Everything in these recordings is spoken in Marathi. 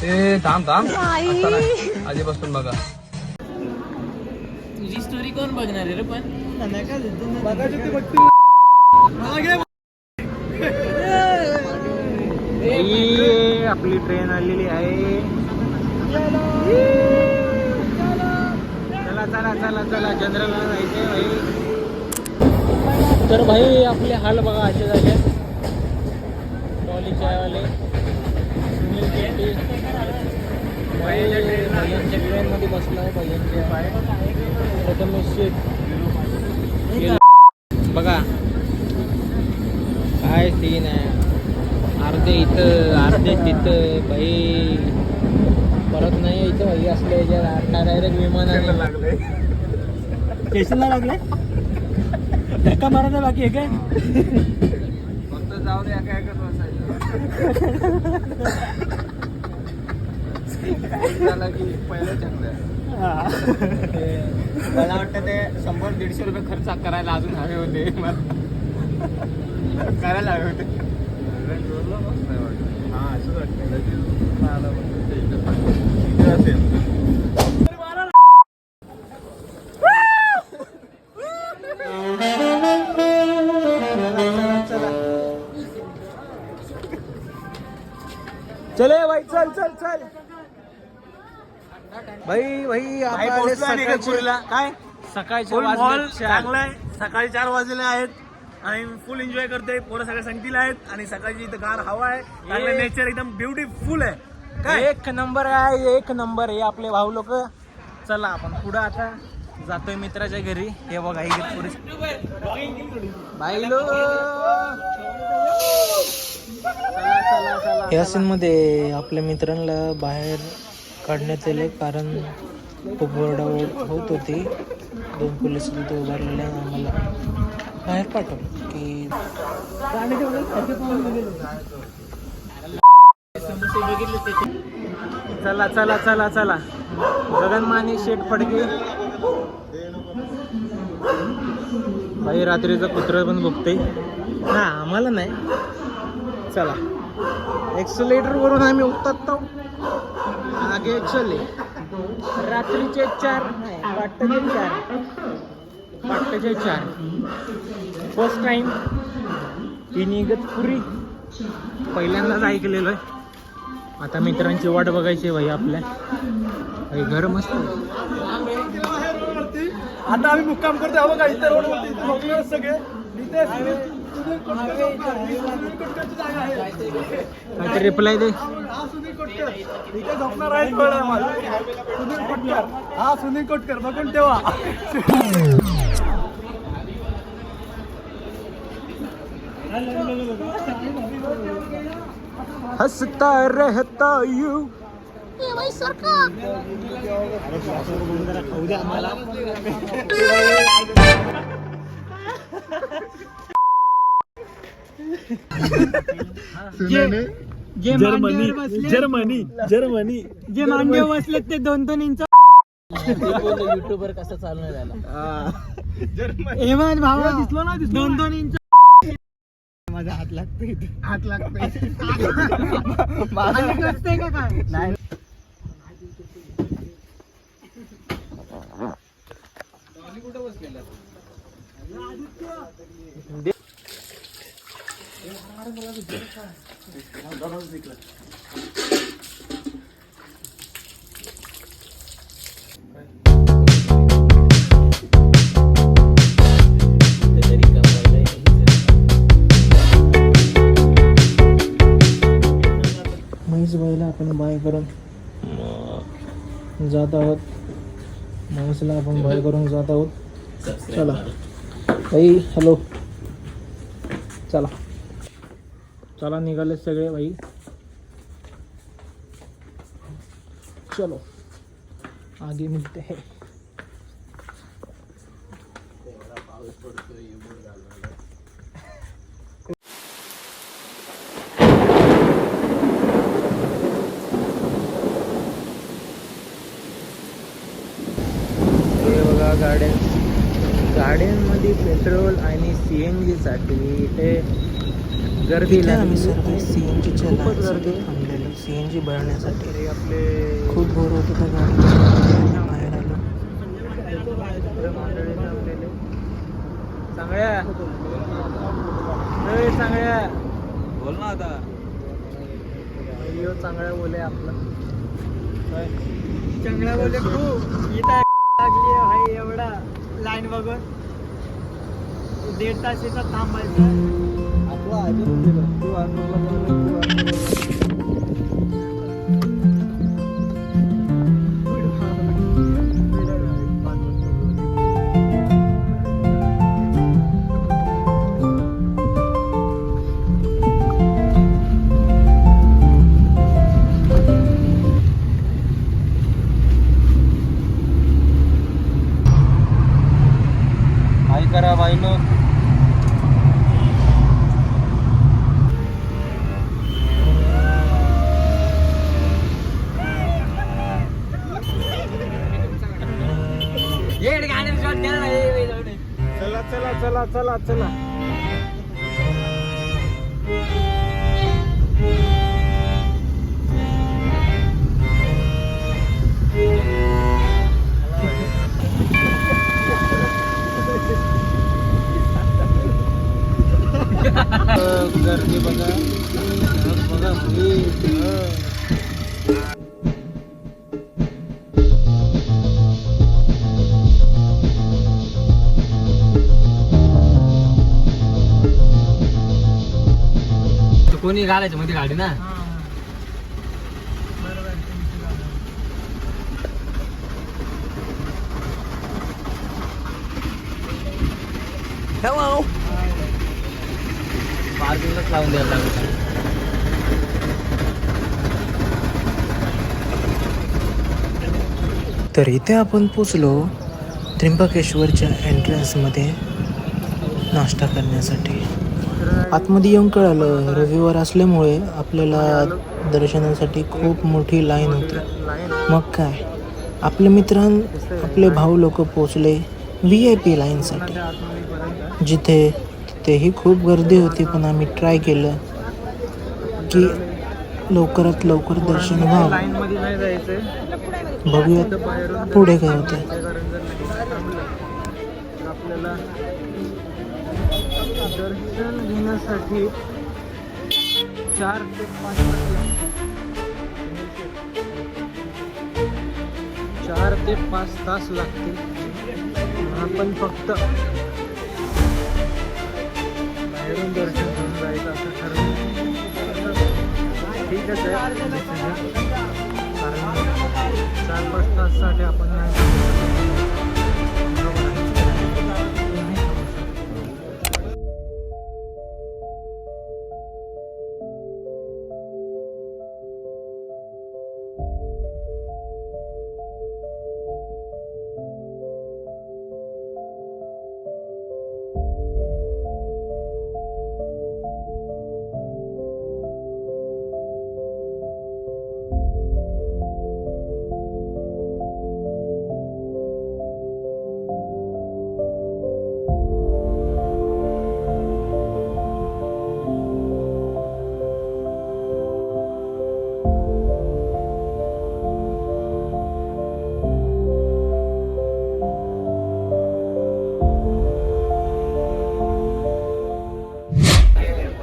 ते थांब आधीपासून बघा. तुझी स्टोरी कोण बघणार आहे रे पण? आपली ट्रेन आलेली आहे. चला चला चला चला जनरलला जायचंय भाई. तर भाई आपले हाल बघा असे झाले. टॉली चायवाले सुनील शेट्टी भैयांच्या ट्रेनमध्ये बसला आहे. भैयांचे प्रथमेश शेठ बघा काय सीन आहे. अर्धे इथं अर्धे तिथं भाई. परत नाही इथं भाई असलं याच्यात डायरेक्ट विमानाला लागले. स्टेशनला लागले. धक्का मारायचा बाकी आहे काय? फक्त जाऊन या काय करत बसायचं. झाला की पहिलं चांगलं. मला वाटतं ते 100-150 रुपये खर्च करायला अजून हवे होते. करायला हवे होते. हा असंच वाटतं. चले भाई चल चल चल भाई भाई आपण सकाळच्या काय सकाळच्या मॉल वाजले चांगला आहे. सकाळी 4 वाजलेले आहेत आणि फुल एन्जॉय करतोय. पोरं सगळे संगतीला आहेत आणि सकाळची इथं गार हवा आहे. चांगलं नेचर एकदम ब्युटिफुल आहे. काय एक नंबर आहे. एक नंबर हे आपले भाऊ लोक. चला आपण पुढं आता जातोय मित्राच्या घरी. हे बघा ही या सीन मध्ये आपल्या मित्रांना बाहेर काढण्यात आले कारण खूप ओरडाओरड होत होती. 2 पोलीस तिथे उभारलेले आम्हाला बाहेर पाठवलं की चला चला चला चला. गगनमाने शेठ फडके भाई रात्रीचं कुत्रं पण बघते ना आम्हाला नाही. चला एक्सलेटर वरून आम्ही उतरतो. आगे चले. रात्रीचे 4 पाटचे 4 फर्स्ट टाइम इगतपुरी पहिल्यांदाच ऐकलेलं आहे. आता मित्रांची वाट बघायची भाई आपल्या. भाई घर मस्त. आता आम्ही मुक्काम करतो. हवं का इतर रोडवरती सगळे काहीतरी रिप्लाय दे. सुनील कोटकर इथे झोपणार आहे. सुनील कोटकर. हा सुनील कोटकर बघून ठेवा. हसता रहता यू. जर्मनी जे मांडीवर बसले ते 2-2 इंच. युट्यूबर कसं चालणार झाला. भावा दिसलो ना 2-2 इंच. माझा हात लागतोय. हात लागतोय. का काय नाही. कुठे बसलेला म्हैस बाईला आपण बाय करून जात आहोत. म्हैसला आपण बाय करून जात आहोत. चला भाई हॅलो. चला चला निघाले सगळे भाई. चलो आगे मिलते हैं. हे बघा गाड्यांमध्ये पेट्रोल आणि CNG साठी इथे गर्दी लागली. खूपच गर्दी. CNG भरण्यासाठी. आपले खूप बोर होत होतं गाडी बाहेर आलो. चांगल्या चांगल्या बोल ना आता. चांगल्या बोले आपलं चांगल्या बोले खूप इथं लागली आहे भाई. एवढा लाईन बघून 1.5 तास इथं थांबायचं. काय करा बाई लोक. चला चला चला चला चला. गर्दी बघा बघा. कोणी घालायचं मध्ये गाडी ना. हॅलो. पार्किंगलाच लावून द्यायला लागलं. तर इथे आपण पोचलो त्र्यंबकेश्वरच्या एंट्रन्समध्ये नाश्ता करण्यासाठी. आतमध्ये येऊन कळालं रविवार असल्यामुळे आपल्याला दर्शनासाठी खूप मोठी लाईन होती. मग काय आपले आपले भाऊ लोक पोचले VIP लाईनसाठी, जिथे तिथेही खूप गर्दी होती. पण आम्ही ट्राय केलं की लवकरात लवकर दर्शन व्हावं. लाईनमध्ये नाही जायचं. बघूयात पुढे काय होतं. आपल्याला दर्शन घेण्यासाठी 4 ते 5 तास लागतील. आपण फक्त बाहेरून दर्शन घेऊन जायचं असं ठरवलं. ठीकच आहे, कारण 4-5 ताससाठी आपण नाही जाऊ शकत. बरोबर आहे.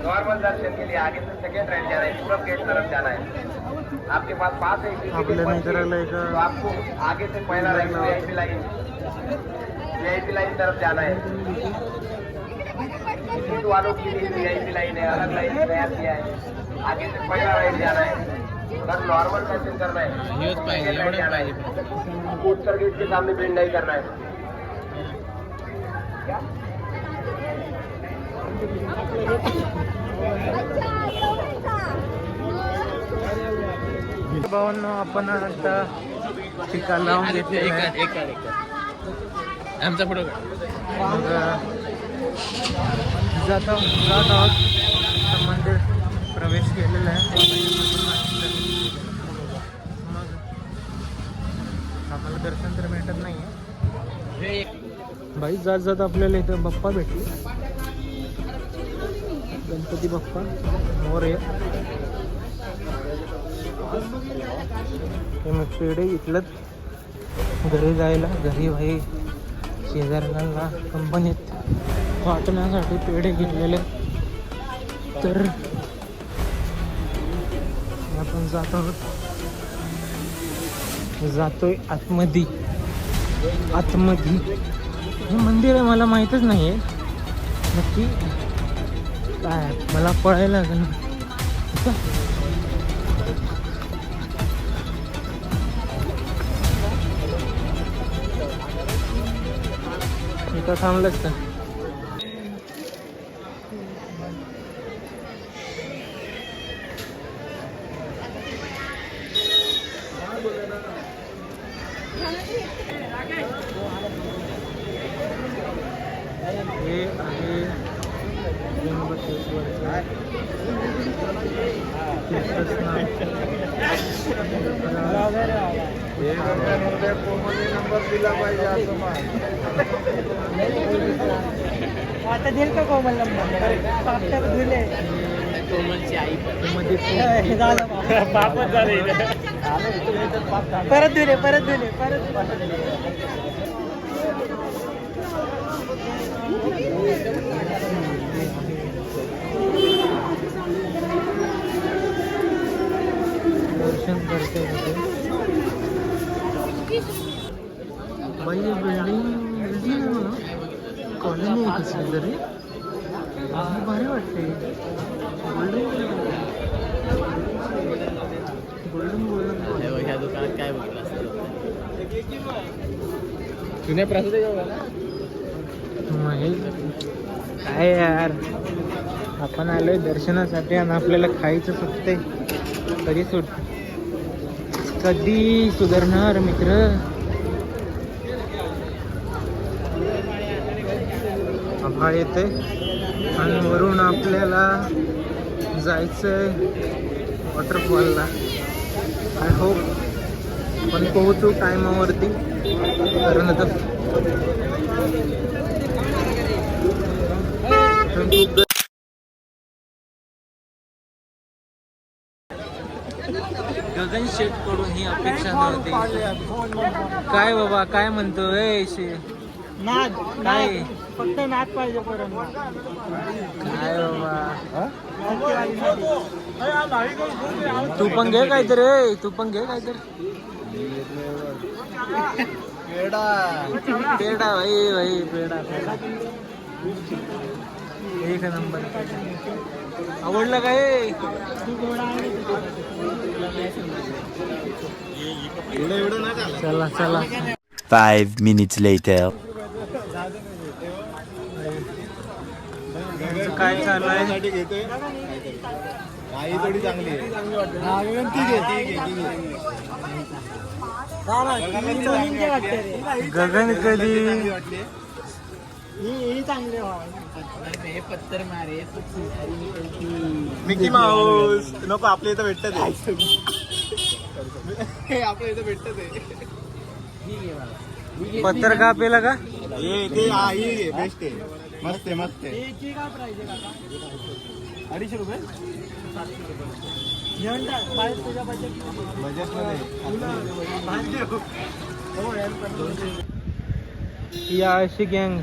नॉर्मल दर्शन के लिए आगे से सेकेंड राइट जाना है, पूरब गेट तरफ जाना है. आपके पास पास है आपल्या मित्राला एक तो आपको आगे से पहला राइट VIP लाइन तरफ जाना है. सीट वालों के लिए VIP लाइन है, अलग लाइन नया किया है. आगे से पहला राइट जाना है. अगर नॉर्मल दर्शन करना है सेकेंड राइट जाना है. उत्तर गेट के सामने बेंड नहीं करना है. भावांनो, आपण आता टीका लावून घेतलेला आहे. आमचा फोटो जात आहोत. मंदिर प्रवेश केलेला आहे. मग आम्हाला दर्शन तर भेटत नाही आहे. बाई जात जात आपल्याला इथं बाप्पा भेटले. गणपती बाप्पा मोरया. हे मग पेढे घेतलं घरी जायला. घरी भाई शेजाऱ्यांना कंपनीत वाटण्यासाठी पेढे घेतलेले. तर आपण जातोय आतमध्ये. हे मंदिर आहे मला माहीतच नाही आहे नक्की काय. मला पळायला लागेल. इथं थांबलंच का? हे आहे त्र्यंबकेश्वरचं तीर्थस्नान. नंबर दिला पाहिजे असं आता देईल का कोमल नंबर? दिले कोमलची आई बापच झाले. परत दिले. दर्शन करते बाई. बिल्डिंग कॉलनी आहे कसली तरी. भारी वाटते. गोल्डन ह्या दुकानात काय बघितलं जुन्या प्रसाद काय यार. आपण आलोय दर्शनासाठी आणि आपल्याला खायचं सुटते. कधी सुधारणार मित्र. आभाळ येते आणि वरून आपल्याला जायचंय वॉटरफॉलला. आय होप पण पोहोचू टायमावरती. कारण आता गगन शेट कडून ही अपेक्षा नव्हती. काय बाबा काय म्हणतोय? नाद काय फक्त नाद पाहिजे पर्यंत. काय बाबा तू पण घे काहीतरी. पेढा भाई पेढा. एक नंबर. आवडलं काय? चला 5 minutes later. काय चालू आहे? थोडी चांगली आहे. गगन कधी पत्तर मारे मिकी माऊस नको. आपल्या इथं भेटत ते. आपल्या इथं भेटत ते. पत्तर का पेला का? हे बेस्ट आहे. मस्त आहे. 250 रुपये. या अशी गँग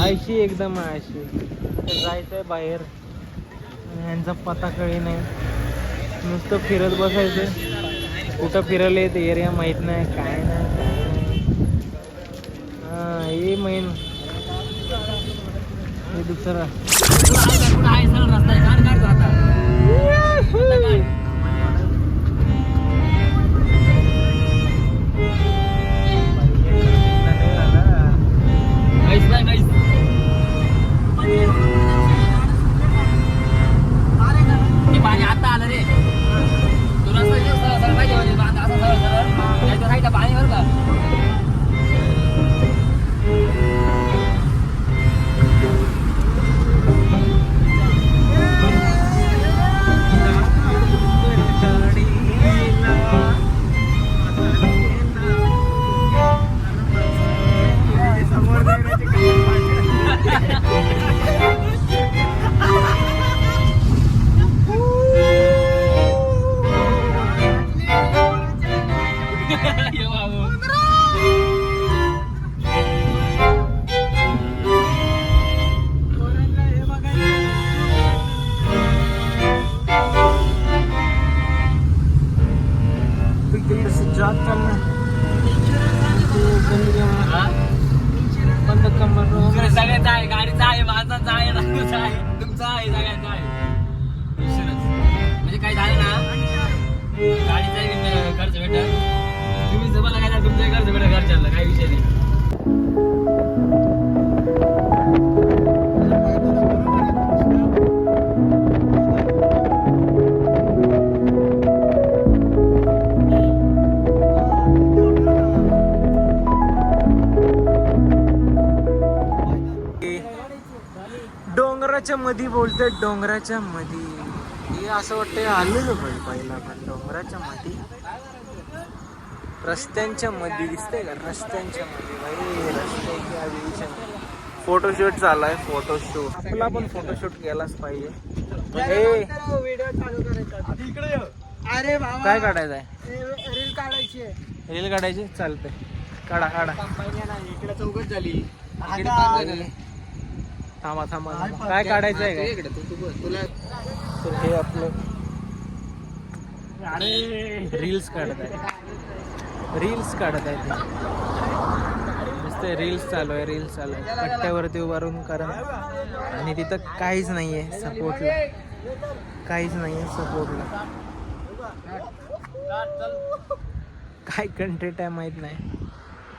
आयशी एकदम आयशी. जायचंय बाहेर. यांचा पत्ता कळी नाही. नुसतं फिरत बसायचं. कुठं फिरले ते एरिया माहित नाही. काय नाही. हे मेन हे दुसरा. पाणी आता आलं रे. तुला सरळ पाहिजे पाणी बरं का. सगळ्यांचा आहे, गाडीचा आहे, माझाचा आहे, राजूचा आहे, तुमचा आहे, सगळ्यांचा आहे. विषयच. म्हणजे काय झालं ना, गाडीचा खर्च भेटल, तुम्ही जमा लागायचा तुमच्या खर्च भेटेल घरच्यांना, काही विषय नाही. डोंगराच्या मध्ये बोलते, डोंगराच्या मध्ये हे असं वाटतं आलेलो पाहिजे पहिला, पण डोंगराच्या मध्ये रस्त्यांच्या मध्ये दिसतंय का, रस्त्यांच्या मध्ये भाई, रस्त्याच्या विषय. फोटोशूट चाललाय, फोटोशूट. आपला पण फोटोशूट केलाच पाहिजे. इकडे ये. अरे बाबा काय काढायचं आहे? रील काढायची आहे. रील काढायची, चालतंय, काढा काढा. इकडे चौकट झाली. थांबा थांबा, काय काढायचं आहे काय? तर हे आपलं रील्स काढत आहे, रील्स काढत आहे ते. नुसते रील्स चालू आहे, रील्स चालू आहे कट्ट्यावरती उभारून. कारण आणि तिथं काहीच नाही आहे सपोर्टला, काहीच नाही आहे सपोर्टला. काय कंटेंट आहे माहीत नाही.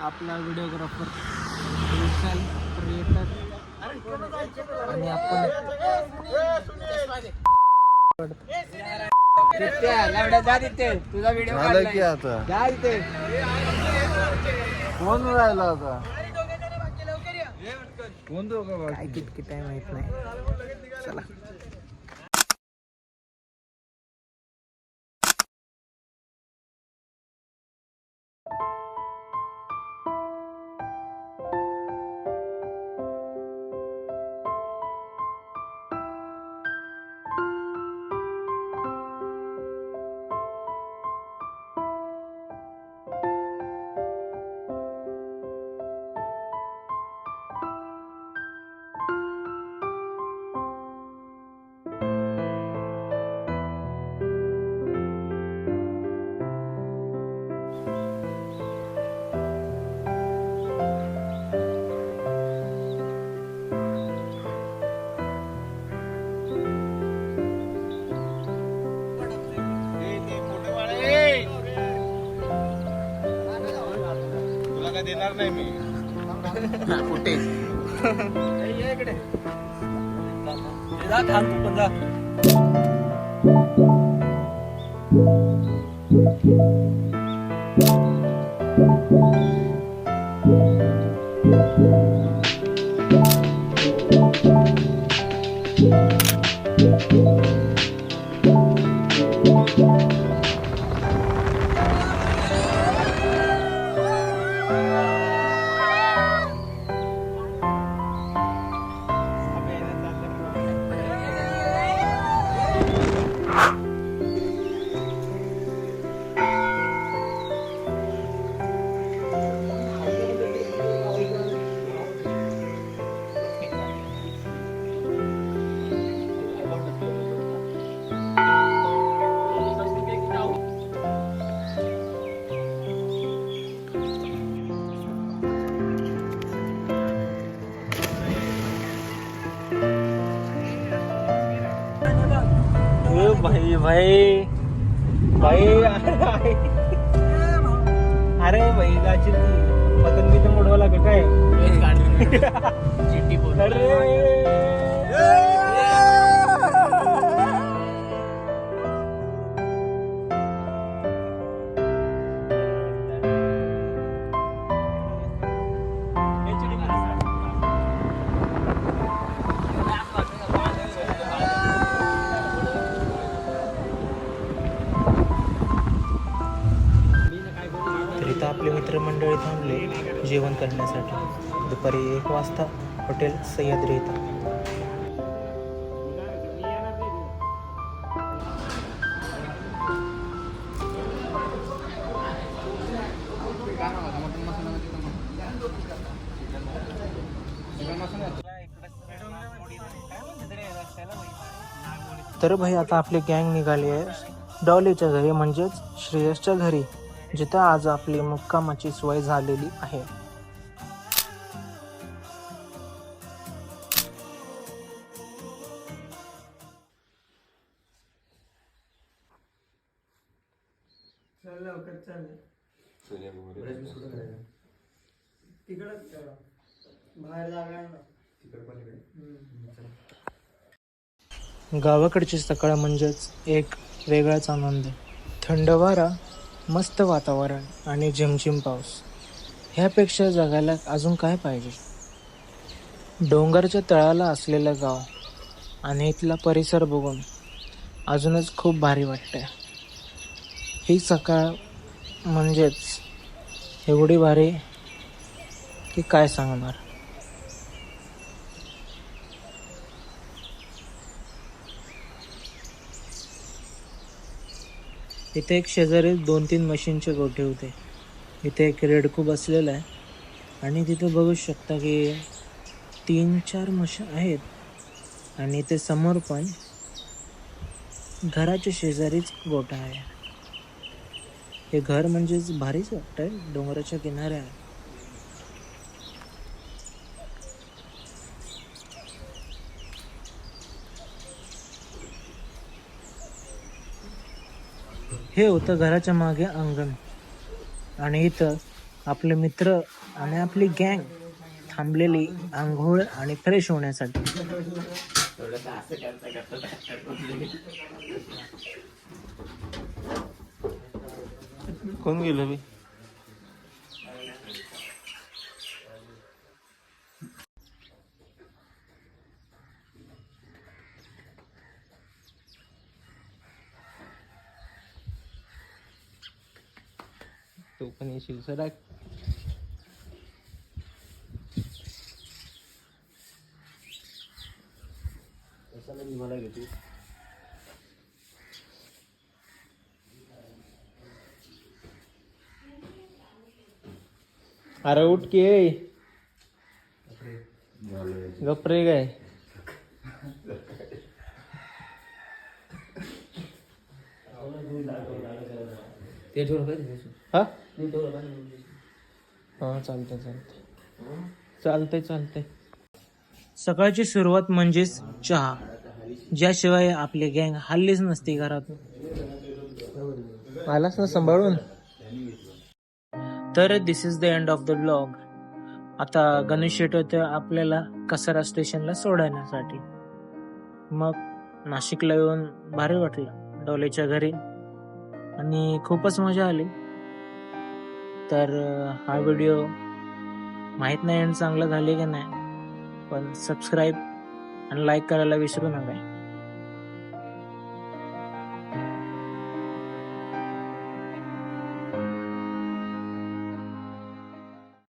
आपला व्हिडिओग्राफर, क्रिएटर आणि आपण तुझा व्हिडिओ झालं की आता कोण राहिला आता, कोण तो का काय कितकित आहे माहित नाही. चला देणार नाही मी कुठे इकडे थांब तू पण जा. भाई भाई भाई, अरे भाई गाची पतंगी तर मोडवा लागेल काय. चिट्टी बोल. तर इथं आपले मित्रमंडळी थांबले जेवण करण्यासाठी. दुपारी 1 वाजता हॉटेल सह्याद्री इथं. तर भाई आता आपली गँग निघाली आहे डॉलीच्या घरी, म्हणजेच श्रेयसच्या घरी. जिथं आज आपली मुक्कामाची सोय झालेली आहे. गावाकडची सकाळ म्हणजेच एक वेगळाच आनंद. थंड वारा, मस्त वातावरण आणि झिमझिम पाऊस. ह्यापेक्षा जगायला अजून काय पाहिजे. डोंगरच्या तळाला असलेलं गाव आणि इथला परिसर बघून अजूनच खूप भारी वाटतंय. ही सकाळ म्हणजेच एवढी भारी की काय सांगणार. इथे एक शेजारी 2-3 मशीनचे गोठे होते. इथे एक रेडकू बसलेला आहे आणि तिथे बघू शकता की 3-4 मशीन आहेत आणि इथे समोर पण घराच्या शेजारीच गोठा आहे. हे घर म्हणजेच भारीच वाटतंय. डोंगराच्या किनाऱ्या आहे. हे होतं घराच्या मागे अंगण आणि इथं आपले मित्र आणि आपली गँग थांबलेली आंघोळ आणि फ्रेश होण्यासाठी. कोण गेलं बी? तो पण येशील सर. अरे उठ की गप्रे काय. हा चालतंय. सकाळची सुरुवात म्हणजेच चहा, ज्याशिवाय आपली गँग हल्लीच नसते घरातून. आलास ना सांभाळून. तर this is the end of the blog. आता गणेश येतो आपल्याला कसारा स्टेशनला सोडण्यासाठी. मग नाशिकला येऊन भारी वाटलं डोलेच्या घरी आणि खूपच मजा आली. तर हा व्हिडिओ माहीत नाही एंड चांगला झाले की नाही, पण सबस्क्राईब आणि लाईक करायला विसरू नका.